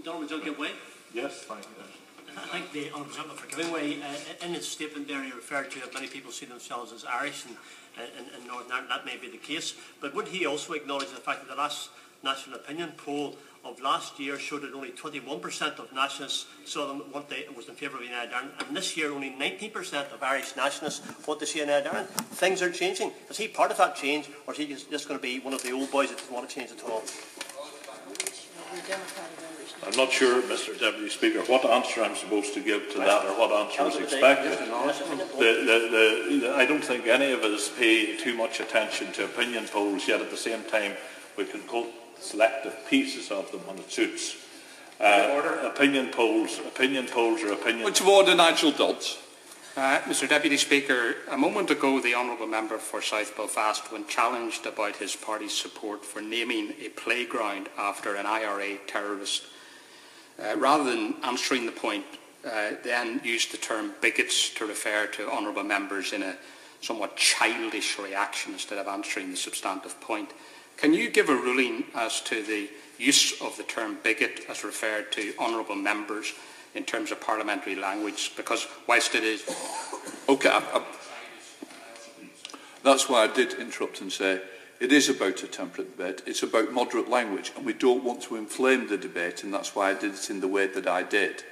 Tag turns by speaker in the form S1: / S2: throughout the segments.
S1: Honourable Gentleman White.
S2: Yes, thank you.
S1: I thank the Honourable Gentleman for giving way. In his statement there, he referred to that many people see themselves as Irish in Northern Ireland. That may be the case, but would he also acknowledge the fact that the last national opinion poll of last year showed that only 21% of nationalists saw them was in favour of United Ireland, and this year only 19% of Irish nationalists want to see United Ireland? Things are changing. Is he part of that change, or is he just going to be one of the old boys that doesn't want to change at all?
S2: I'm not sure, Mr. Deputy Speaker, what answer I'm supposed to give to that, or what answer is expected. I don't think any of us pay too much attention to opinion polls, yet at the same time we can quote selective pieces of them when it suits. Opinion polls are opinion.
S3: Point of order, Nigel Dodds. Mr. Deputy Speaker, a moment ago the Honourable Member for South Belfast, when challenged about his party's support for naming a playground after an IRA terrorist, rather than answering the point, then used the term bigots to refer to honourable members in a somewhat childish reaction instead of answering the substantive point. Can you give a ruling as to the use of the term bigot as referred to honourable members in terms of parliamentary language? Because whilst it is...
S4: Okay, that's why I did interrupt and say it is about a temperate debate. It's about moderate language, and we don't want to inflame the debate, and that's why I did it in the way that I did.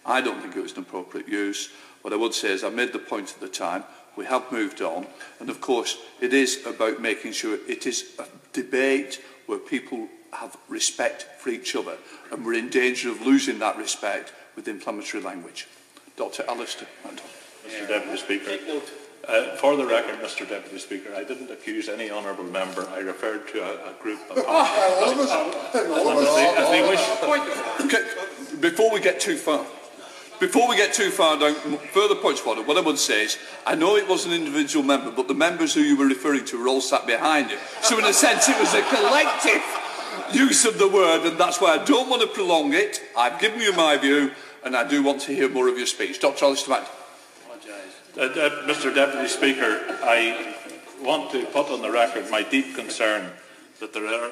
S4: I don't think it was an appropriate use. What I would say is I made the point at the time. We have moved on, and of course it is about making sure it is a debate where people have respect for each other, and we're in danger of losing that respect with inflammatory language. Dr. Alistair.
S2: Mr. Deputy Speaker, for the record, Mr. Deputy Speaker, I didn't accuse any honourable member. I referred to a group of...
S4: As they wish. Okay, before we get too far down, further points of order, what I would say is, I know it was an individual member, but the members who you were referring to were all sat behind him. So in a sense, it was a collective use of the word, and that's why I don't want to prolong it. I've given you my view, and I do want to hear more of your speech. Dr. Alistair.
S2: Mr. Deputy Speaker, I want to put on the record my deep concern that there are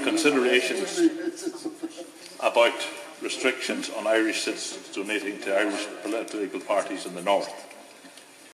S2: considerations about restrictions on Irish citizens donating to Irish political parties in the North.